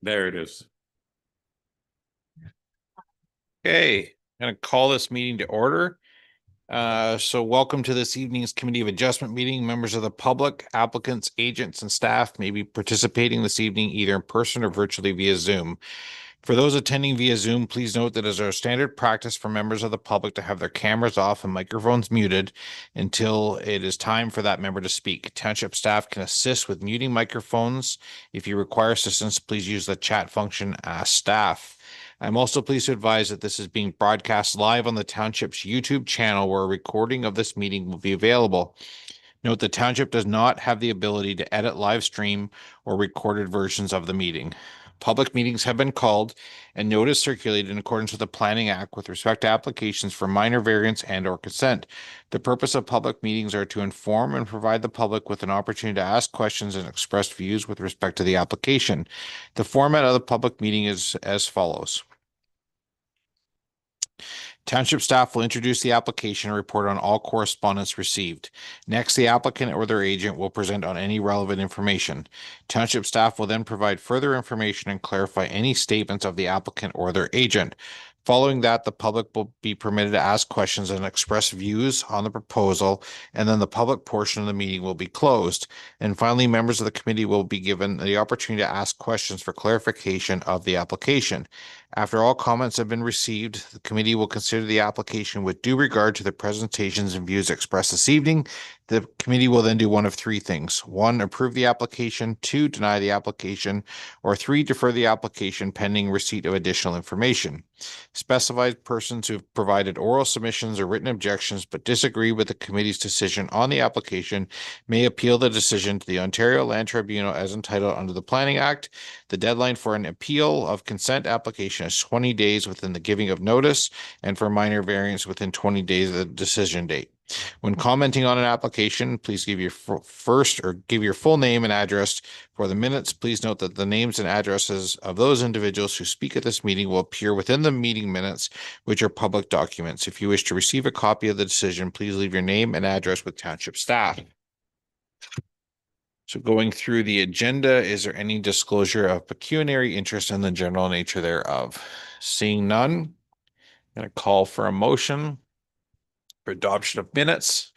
There it is. Okay, I'm going to call this meeting to order. So welcome to this evening's Committee of Adjustment meeting. Members of the public, applicants, agents, and staff may be participating this evening either in person or virtually via Zoom. For those attending via Zoom, please note that it is our standard practice for members of the public to have their cameras off and microphones muted until it is time for that member to speak. Township staff can assist with muting microphones. If you require assistance, please use the chat function Ask Staff. I'm also pleased to advise that this is being broadcast live on the Township's YouTube channel, where a recording of this meeting will be available. Note the Township does not have the ability to edit live stream or recorded versions of the meeting. Public meetings have been called and notice circulated in accordance with the Planning Act with respect to applications for minor variance and/or consent. The purpose of public meetings are to inform and provide the public with an opportunity to ask questions and express views with respect to the application. The format of the public meeting is as follows. Township staff will introduce the application and report on all correspondence received. Next, the applicant or their agent will present on any relevant information. Township staff will then provide further information and clarify any statements of the applicant or their agent. Following that, the public will be permitted to ask questions and express views on the proposal, and then the public portion of the meeting will be closed. And finally, members of the committee will be given the opportunity to ask questions for clarification of the application. After all comments have been received, the committee will consider the application with due regard to the presentations and views expressed this evening. The committee will then do one of three things. 1, approve the application. 2, deny the application. Or 3, defer the application pending receipt of additional information. Specified persons who have provided oral submissions or written objections but disagree with the committee's decision on the application may appeal the decision to the Ontario Land Tribunal as entitled under the Planning Act. The deadline for an appeal of consent application is 20 days within the giving of notice, and for minor variance within 20 days of the decision date. When commenting on an application, please give your full name and address for the minutes. Please note that the names and addresses of those individuals who speak at this meeting will appear within the meeting minutes, which are public documents. If you wish to receive a copy of the decision, please leave your name and address with Township staff. So going through the agenda, is there any disclosure of pecuniary interest in the general nature thereof? Seeing none, I'm going to call for a motion for adoption of minutes.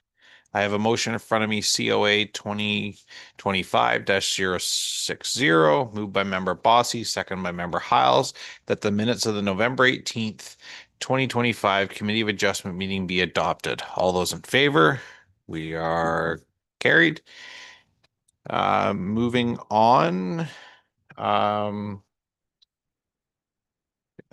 I have a motion in front of me, COA 2025-060, moved by member Bossy, second by member Hiles, that the minutes of the November 18th, 2025 Committee of Adjustment meeting be adopted. All those in favor? We are carried. Moving on.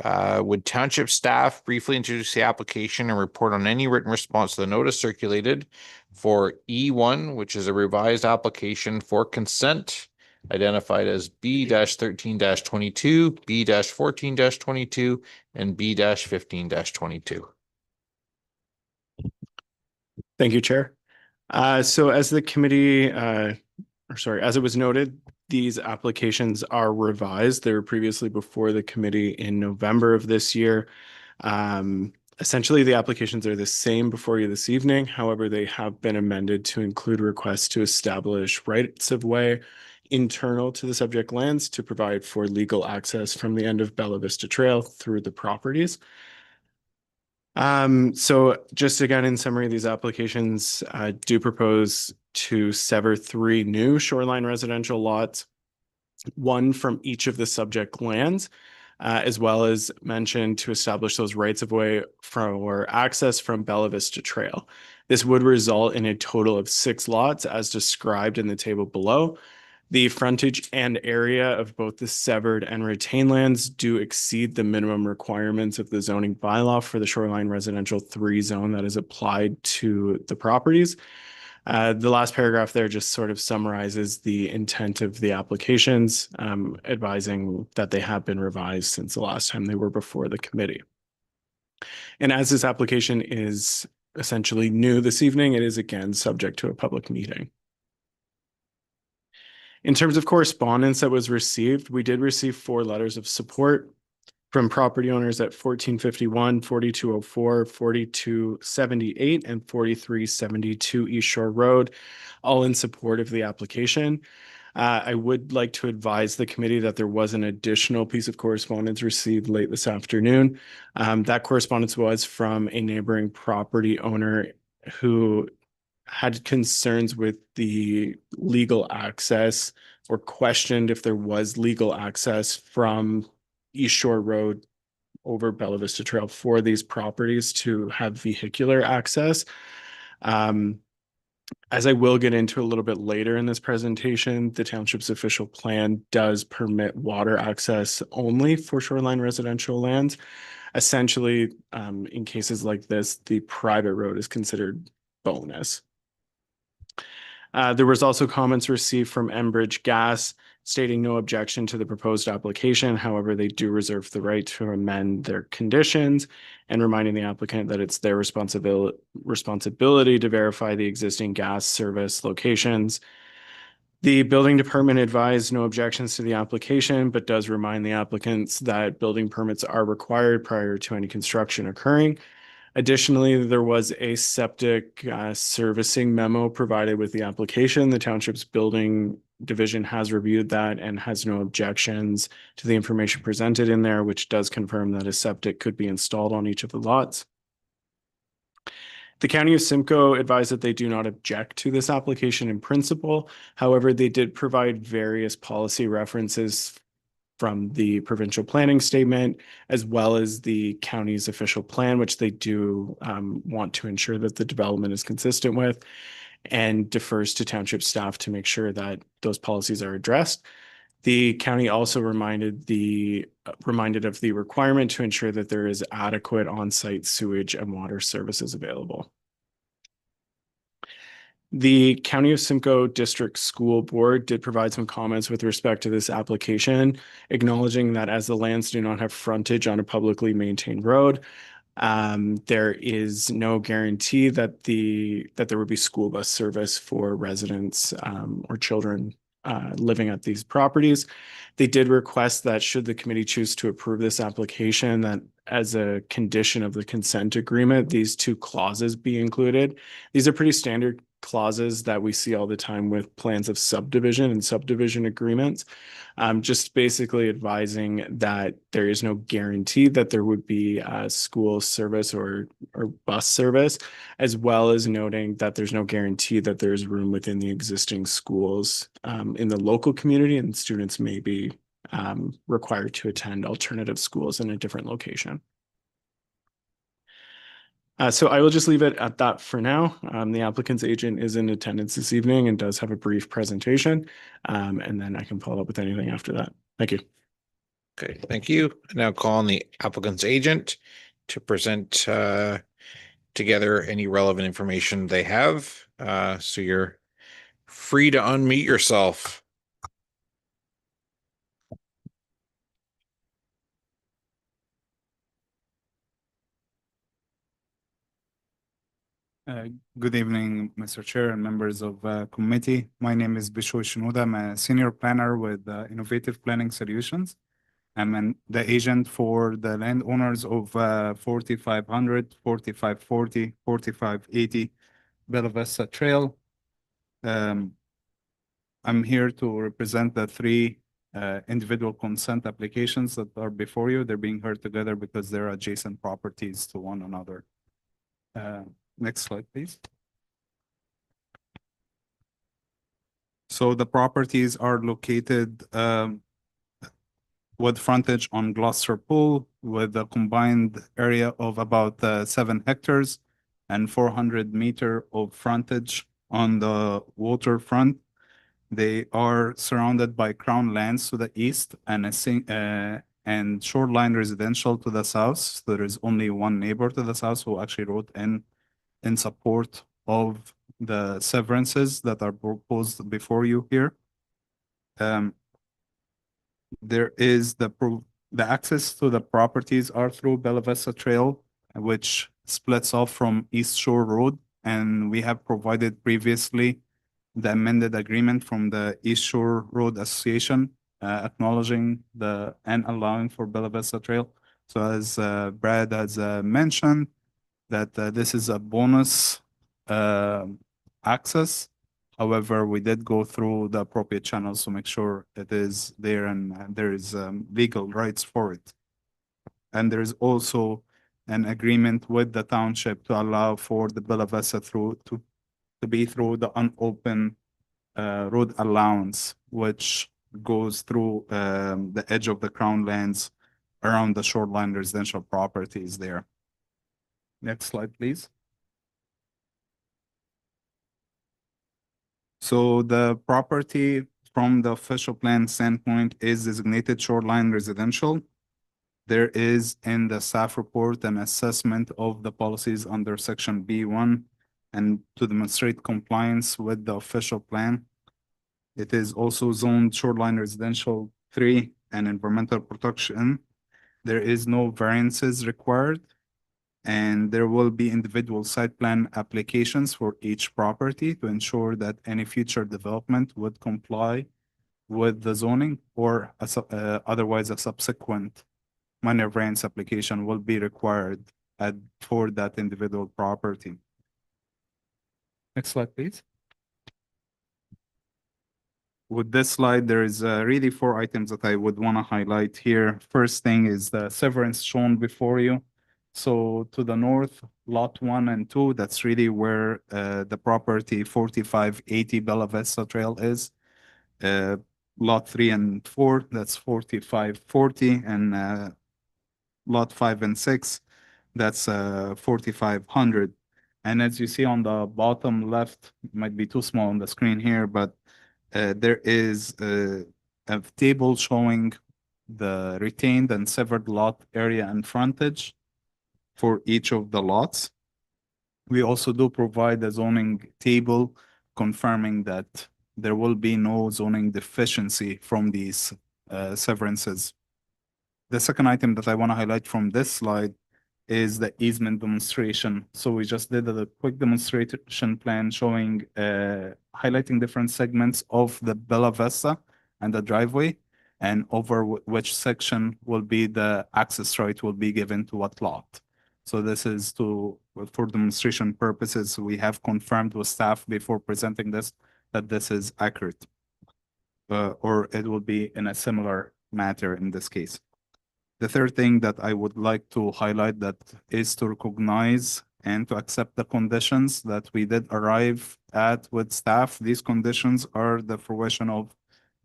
Would township staff briefly introduce the application and report on any written response to the notice circulated for E1, which is a revised application for consent, identified as B-13-22, B-14-22, and B-15-22. Thank you, Chair. So as the committee, as it was noted, these applications are revised. They were previously before the committee in November of this year. Essentially, the applications are the same before you this evening. However, they have been amended to include requests to establish rights of way internal to the subject lands to provide for legal access from the end of Bella Vista Trail through the properties. So just again, in summary, these applications do propose to sever 3 new shoreline residential lots, 1 from each of the subject lands, as well as mentioned to establish those rights of way for access from Bella Vista Trail. This would result in a total of 6 lots as described in the table below. The frontage and area of both the severed and retained lands do exceed the minimum requirements of the zoning bylaw for the shoreline residential 3 zone that is applied to the properties. The last paragraph there just sort of summarizes the intent of the applications, advising that they have been revised since the last time they were before the committee. And as this application is essentially new this evening, it is again subject to a public meeting. In terms of correspondence that was received, we did receive 4 letters of support from property owners at 1451, 4204, 4278, and 4372 East Shore Road, all in support of the application. I would like to advise the committee that there was an additional piece of correspondence received late this afternoon. That correspondence was from a neighboring property owner who had concerns with the legal access or questioned if there was legal access from East Shore Road over Bella Vista Trail for these properties to have vehicular access. As I will get into a little bit later in this presentation, the township's official plan does permit water access only for shoreline residential lands. Essentially, in cases like this, the private road is considered bonus. There was also comments received from Enbridge Gas stating no objection to the proposed application. However, they do reserve the right to amend their conditions and reminding the applicant that it's their responsibility to verify the existing gas service locations. The building department advised no objections to the application, but does remind the applicants that building permits are required prior to any construction occurring. Additionally, there was a septic servicing memo provided with the application. The township's building division has reviewed that and has no objections to the information presented in there, which does confirm that a septic could be installed on each of the lots. The County of Simcoe advised that they do not object to this application in principle. However, they did provide various policy references from the provincial planning statement, as well as the county's official plan, which they do want to ensure that the development is consistent with, and defers to township staff to make sure that those policies are addressed. The county also reminded of the requirement to ensure that there is adequate on-site sewage and water services available. The County of Simcoe District School Board did provide some comments with respect to this application, acknowledging that as the lands do not have frontage on a publicly maintained road, there is no guarantee that there would be school bus service for residents or children living at these properties. They did request that should the committee choose to approve this application, that as a condition of the consent agreement, these two clauses be included. These are pretty standard clauses that we see all the time with plans of subdivision and subdivision agreements. Just basically advising that there is no guarantee that there would be school service or bus service, as well as noting that there's no guarantee that there's room within the existing schools in the local community, and students may be required to attend alternative schools in a different location. So I will just leave it at that for now. The applicant's agent is in attendance this evening and does have a brief presentation. And then I can follow up with anything after that. Thank you. Okay, thank you. Now call on the applicant's agent to present together any relevant information they have. So you're free to unmute yourself. Good evening, Mr. Chair and members of committee. My name is Bishoi Shinoda. I'm a senior planner with Innovative Planning Solutions. I'm the agent for the landowners of 4500, 4540, 4580 Bella Vista Trail. I'm here to represent the three individual consent applications that are before you. They're being heard together because they're adjacent properties to one another. Next slide, please. So the properties are located with frontage on Gloucester Pool with a combined area of about 7 hectares and 400 meters of frontage on the waterfront. They are surrounded by crown lands to the east and shoreline residential to the south. So there is only one neighbor to the south who actually wrote in support of the severances that are proposed before you here. There is the access to the properties are through Bella Vista Trail, which splits off from East Shore Road, and we have provided previously the amended agreement from the East Shore Road Association, acknowledging and allowing for Bella Vista Trail. So as Brad has mentioned, that this is a bonus access. However, we did go through the appropriate channels to make sure it is there and there is legal rights for it. And there is also an agreement with the township to allow for the Bella Vista to be through the unopened road allowance, which goes through the edge of the crown lands around the shoreline residential properties there. Next slide, please. So the property from the official plan standpoint is designated shoreline residential. There is in the staff report an assessment of the policies under section B1 and to demonstrate compliance with the official plan. It is also zoned shoreline residential 3 and environmental protection. There is no variances required, and there will be individual site plan applications for each property to ensure that any future development would comply with the zoning or otherwise a subsequent minor variance application will be required for that individual property. Next slide, please. With this slide, there is really 4 items that I would want to highlight here. First thing is the severance shown before you. So to the north, lot 1 and 2, that's really where the property 4580 Bella Vista Trail is. Lot 3 and 4, that's 4540, and lot 5 and 6, that's 4500. And as you see on the bottom left, it might be too small on the screen here, but there is a table showing the retained and severed lot area and frontage for each of the lots. We also do provide a zoning table confirming that there will be no zoning deficiency from these severances. The second item that I want to highlight from this slide is the easement demonstration. So we just did a quick demonstration plan showing, highlighting different segments of the Bella Vista and the driveway, and over which section will be the access right will be given to what lot. So this is for demonstration purposes. We have confirmed with staff before presenting this that this is accurate, or it will be in a similar matter in this case. The third thing that I would like to highlight that is to recognize and to accept the conditions that we did arrive at with staff. These conditions are the fruition of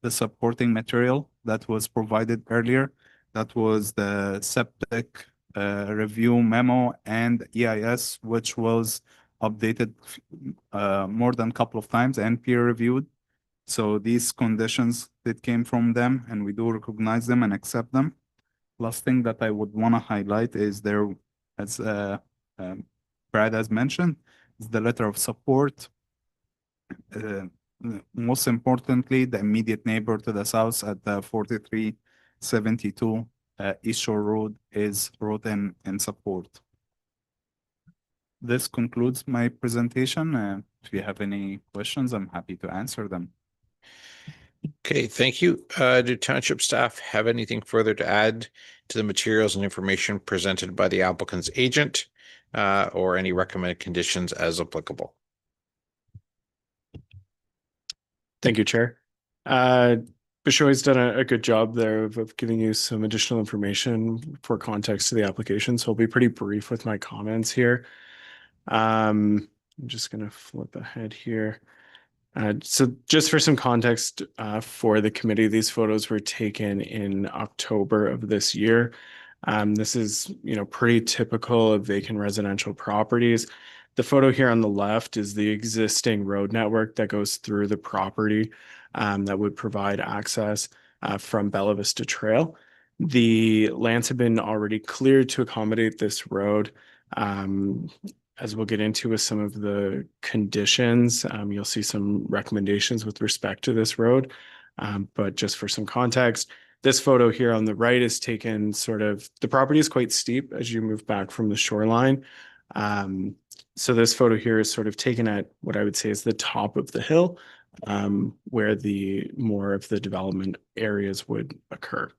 the supporting material that was provided earlier. That was the septic review memo and EIS, which was updated more than a couple of times and peer reviewed. So these conditions that came from them, and we do recognize them and accept them. Last thing that I would want to highlight is there, as Brad has mentioned, is the letter of support. Most importantly, the immediate neighbor to the south at the 4372 East Shore Road is wrote in support. This concludes my presentation. If you have any questions, I'm happy to answer them. Okay, thank you. Do township staff have anything further to add to the materials and information presented by the applicant's agent, or any recommended conditions as applicable? Thank you, Chair. Bishoi's done a good job there of giving you some additional information for context to the application, so I'll be pretty brief with my comments here. I'm just going to flip ahead here. So just for some context for the committee, these photos were taken in October of this year. This is, pretty typical of vacant residential properties. The photo here on the left is the existing road network that goes through the property that would provide access from Bella Vista Trail. The lands have been already cleared to accommodate this road. As we'll get into with some of the conditions, you'll see some recommendations with respect to this road. But just for some context, this photo here on the right is taken the property is quite steep as you move back from the shoreline. So this photo here is taken at what I would say is the top of the hill, where the more of the development areas would occur.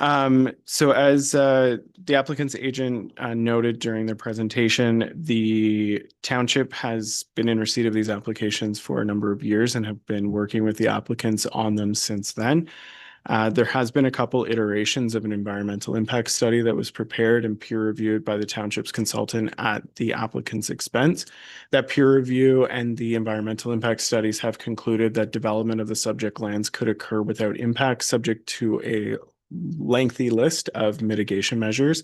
So as the applicant's agent noted during their presentation, the township has been in receipt of these applications for a number of years and have been working with the applicants on them since then. There has been a couple iterations of an environmental impact study that was prepared and peer reviewed by the township's consultant at the applicant's expense. That peer review and the environmental impact studies have concluded that development of the subject lands could occur without impact, subject to a lengthy list of mitigation measures.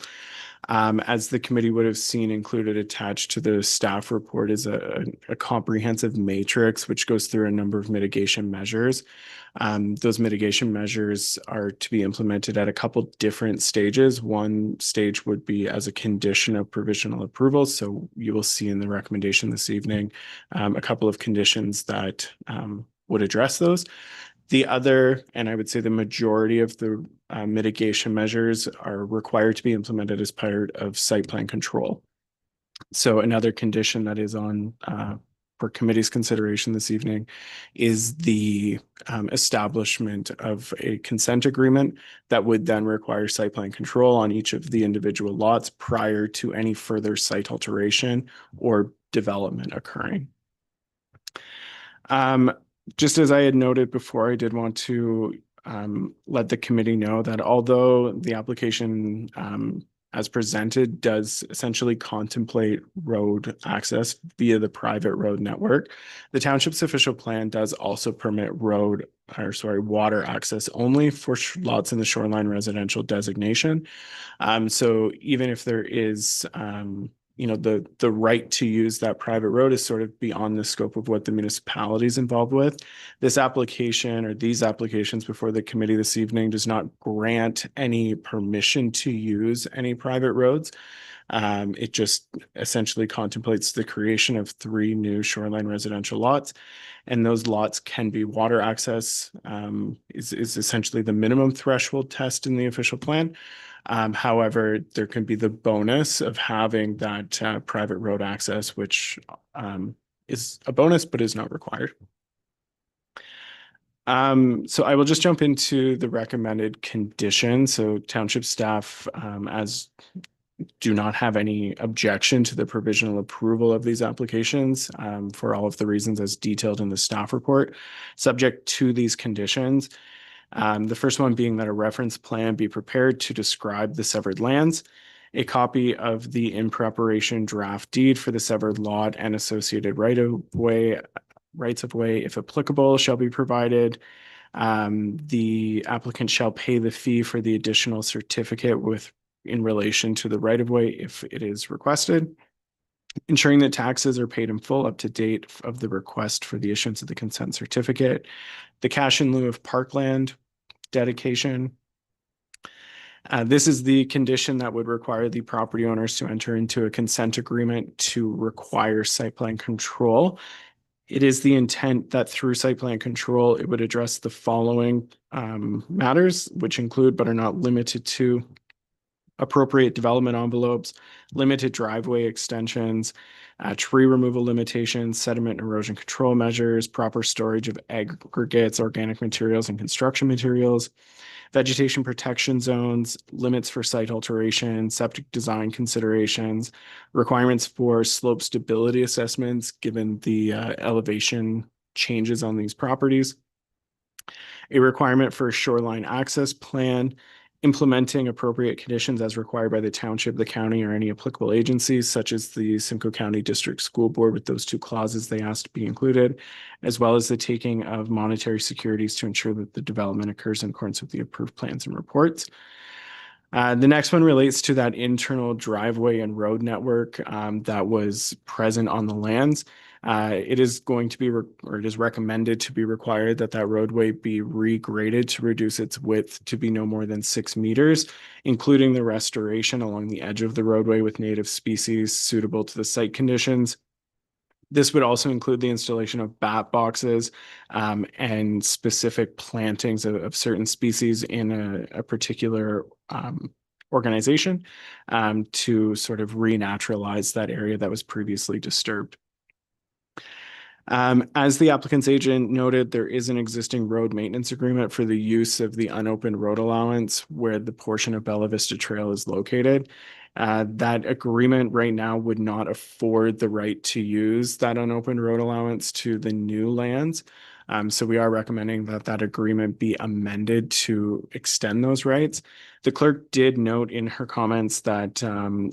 As the committee would have seen included attached to the staff report is a comprehensive matrix which goes through a number of mitigation measures. Those mitigation measures are to be implemented at a couple different stages. One stage would be as a condition of provisional approval. So you will see in the recommendation this evening a couple of conditions that would address those. The other, and I would say the majority of the mitigation measures are required to be implemented as part of site plan control. So another condition that is on for committee's consideration this evening is the establishment of a consent agreement that would then require site plan control on each of the individual lots prior to any further site alteration or development occurring. Just as I had noted before, I did want to let the committee know that although the application as presented does essentially contemplate road access via the private road network, the township's official plan does also permit water access only for lots in the shoreline residential designation. So even if there is the right to use that private road is sort of beyond the scope of what the municipality is involved with. This application or these applications before the committee this evening does not grant any permission to use any private roads. It just essentially contemplates the creation of 3 new shoreline residential lots. And those lots can be water access, is essentially the minimum threshold test in the official plan. However, there can be the bonus of having that private road access, which is a bonus but is not required. So I will just jump into the recommended conditions. So township staff, as do not have any objection to the provisional approval of these applications for all of the reasons as detailed in the staff report, subject to these conditions. The first one being that a reference plan be prepared to describe the severed lands, a copy of the in preparation draft deed for the severed lot and associated rights of way, if applicable, shall be provided. The applicant shall pay the fee for the additional certificate in relation to the right of way if it is requested. Ensuring that taxes are paid in full up to date of the request for the issuance of the consent certificate. The cash in lieu of parkland dedication. This is the condition that would require the property owners to enter into a consent agreement to require site plan control. It is the intent that through site plan control, it would address the following matters, which include but are not limited to appropriate development envelopes, limited driveway extensions, tree removal limitations, sediment and erosion control measures, proper storage of aggregates, organic materials, and construction materials, vegetation protection zones, limits for site alteration, septic design considerations, requirements for slope stability assessments given the elevation changes on these properties, a requirement for a shoreline access plan, implementing appropriate conditions as required by the township, the county, or any applicable agencies, such as the Simcoe County District School Board with those 2 clauses they asked to be included, as well as the taking of monetary securities to ensure that the development occurs in accordance with the approved plans and reports. The next one relates to that internal driveway and road network that was present on the lands. It is going to be, or it is recommended to be required that that roadway be regraded to reduce its width to be no more than 6 meters, including the restoration along the edge of the roadway with native species suitable to the site conditions. This would also include the installation of bat boxes and specific plantings of certain species in a particular organization to sort of renaturalize that area that was previously disturbed. As the applicant's agent noted, there is an existing road maintenance agreement for the use of the unopened road allowance where the portion of Bella Vista Trail is located. That agreement right now would not afford the right to use that unopened road allowance to the new lands. So we are recommending that that agreement be amended to extend those rights. The clerk did note in her comments that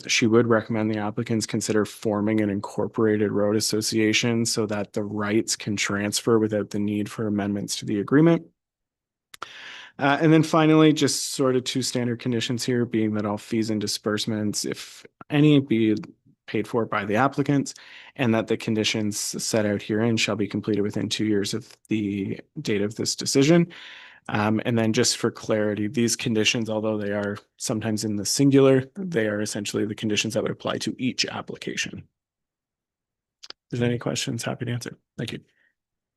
she would recommend the applicants consider forming an incorporated road association so that the rights can transfer without the need for amendments to the agreement. And then finally, just sort of two standard conditions here, being that all fees and disbursements, if any, be paid for by the applicants, and that the conditions set out herein shall be completed within 2 years of the date of this decision. And then just for clarity, these conditions, although they are sometimes in the singular, they are essentially the conditions that would apply to each application. If there's any questions, happy to answer. Thank you.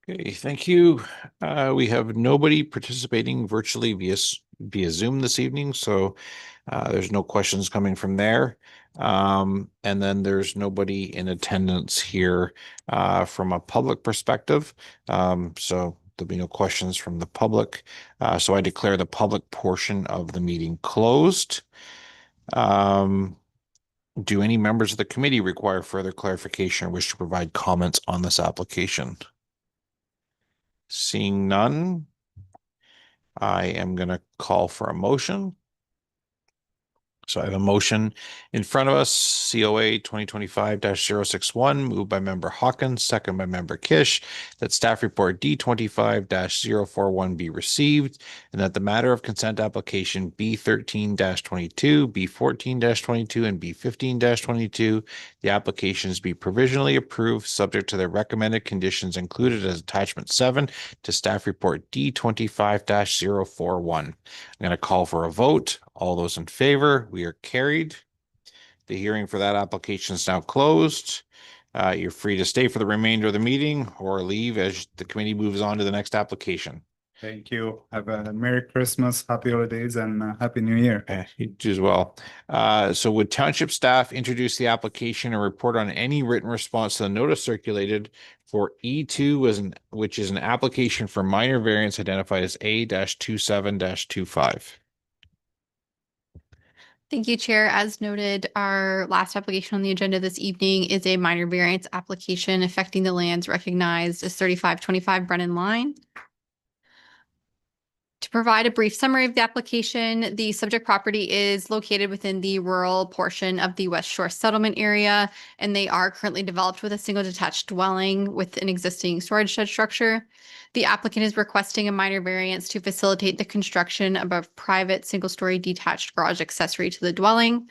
Okay, thank you. We have nobody participating virtually via Zoom this evening, so there's no questions coming from there. And then there's nobody in attendance here from a public perspective. So there'll be no questions from the public. So I declare the public portion of the meeting closed. Do any members of the committee require further clarification or wish to provide comments on this application? Seeing none, I am going to call for a motion. So I have a motion in front of us, COA 2025-061, moved by member Hawkins, second by member Kish, that staff report D25-041 be received, and that the matter of consent application B13-22, B14-22, and B15-22, the applications be provisionally approved, subject to the recommended conditions included as attachment 7 to staff report D25-041. I'm going to call for a vote. All those in favor, we are carried. The hearing for that application is now closed. You're free to stay for the remainder of the meeting or leave as the committee moves on to the next application. Thank you. Have a Merry Christmas, Happy Holidays, and Happy New Year. You do as well. So would township staff introduce the application and report on any written response to the notice circulated for E2, which is an application for minor variance identified as A-27-25. Thank you, Chair. As noted, our last application on the agenda this evening is a minor variance application affecting the lands recognized as 3525 Brennan Line. To provide a brief summary of the application, the subject property is located within the rural portion of the West Shore settlement area, and they are currently developed with a single detached dwelling with an existing storage shed structure. The applicant is requesting a minor variance to facilitate the construction of a private single-story detached garage accessory to the dwelling.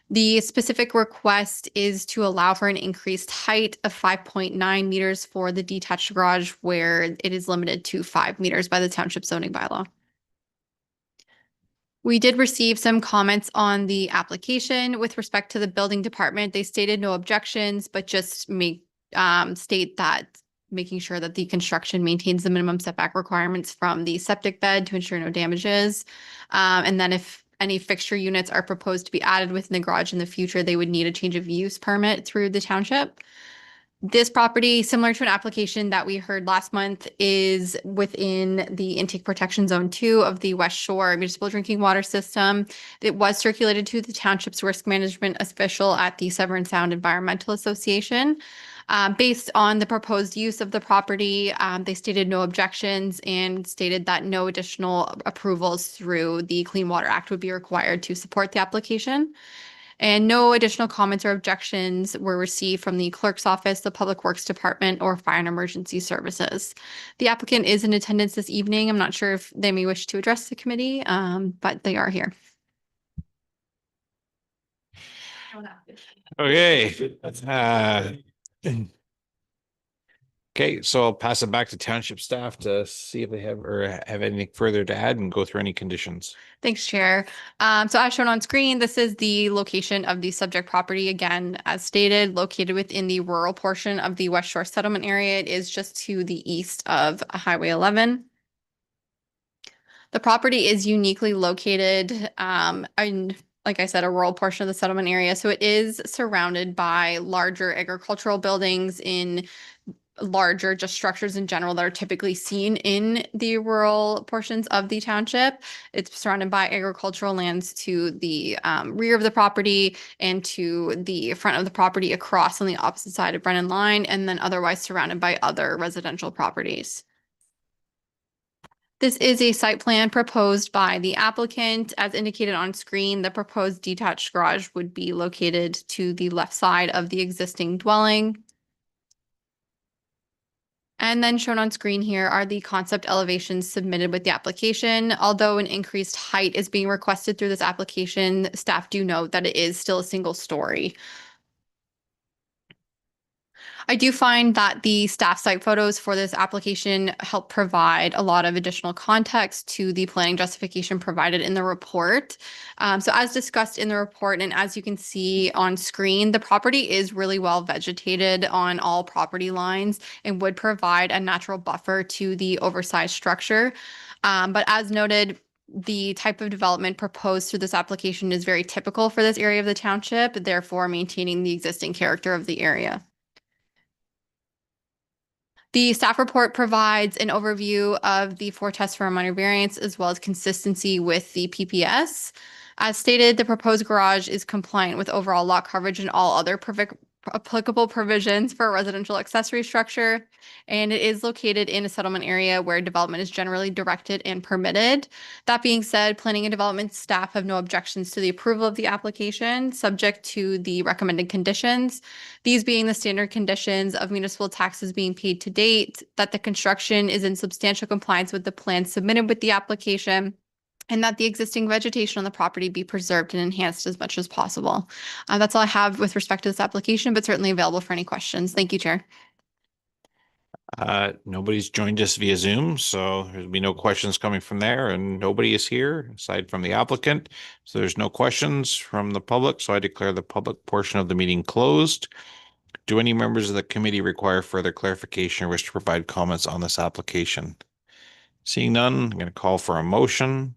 The specific request is to allow for an increased height of 5.9 meters for the detached garage where it is limited to 5 meters by the township zoning bylaw. We did receive some comments on the application with respect to the building department. They stated no objections, but just state that making sure that the construction maintains the minimum setback requirements from the septic bed to ensure no damages. And then if any fixture units are proposed to be added within the garage in the future, they would need a change of use permit through the township. This property, similar to an application that we heard last month, is within the intake protection zone 2 of the West Shore municipal drinking water system. It was circulated to the township's risk management official at the Severn Sound Environmental Association. Based on the proposed use of the property, they stated no objections and stated that no additional approvals through the Clean Water Act would be required to support the application. And no additional comments or objections were received from the clerk's office, the Public Works Department, or Fire and Emergency Services. The applicant is in attendance this evening. I'm not sure if they may wish to address the committee, but they are here. Okay. Okay, so I'll pass it back to township staff to see if they have anything further to add and go through any conditions. Thanks, Chair. So as shown on screen, this is the location of the subject property. Again, as stated, located within the rural portion of the West Shore settlement area. It is just to the east of Highway 11. The property is uniquely located in, like I said, a rural portion of the settlement area. So it is surrounded by larger agricultural buildings in larger just structures in general that are typically seen in the rural portions of the township. It's surrounded by agricultural lands to the rear of the property and to the front of the property across on the opposite side of Brennan Line, and then otherwise surrounded by other residential properties. This is a site plan proposed by the applicant. As indicated on screen, the proposed detached garage would be located to the left side of the existing dwelling. And then shown on screen here are the concept elevations submitted with the application. Although an increased height is being requested through this application, staff do note that it is still a single story. I do find that the staff site photos for this application help provide a lot of additional context to the planning justification provided in the report. So as discussed in the report, and as you can see on screen, the property is really well vegetated on all property lines and would provide a natural buffer to the oversized structure. But as noted, the type of development proposed through this application is very typical for this area of the township, therefore maintaining the existing character of the area. The staff report provides an overview of the 4 tests for a minor variance as well as consistency with the PPS. As stated, the proposed garage is compliant with overall lot coverage and all other applicable provisions for a residential accessory structure, and it is located in a settlement area where development is generally directed and permitted. That being said, planning and development staff have no objections to the approval of the application, subject to the recommended conditions. These being the standard conditions of municipal taxes being paid to date, that the construction is in substantial compliance with the plans submitted with the application, and that the existing vegetation on the property be preserved and enhanced as much as possible. That's all I have with respect to this application, but certainly available for any questions. Thank you, Chair. Nobody's joined us via Zoom, so there'll be no questions coming from there, and nobody is here aside from the applicant. So there's no questions from the public, so I declare the public portion of the meeting closed. Do any members of the committee require further clarification or wish to provide comments on this application? Seeing none, I'm going to call for a motion.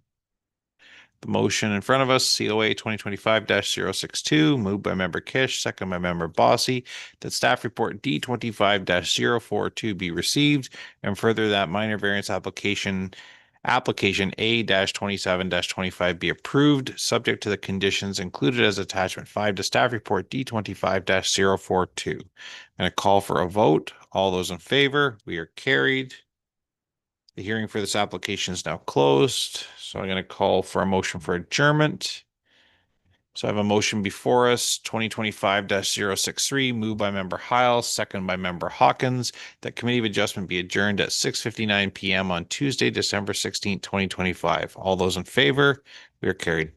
The motion in front of us, COA 2025-062, moved by member Kish, second by member Bossy, that staff report D25-042 be received, and further that minor variance application A-27-25 be approved, subject to the conditions included as attachment 5 to staff report D25-042. I'm going to call for a vote. All those in favor, we are carried. The hearing for this application is now closed, so I'm going to call for a motion for adjournment. So I have a motion before us, 2025-063, moved by member Heil, second by member Hawkins, that Committee of Adjustment be adjourned at 6:59 p.m. on Tuesday, December 16th, 2025. All those in favor, we are carried.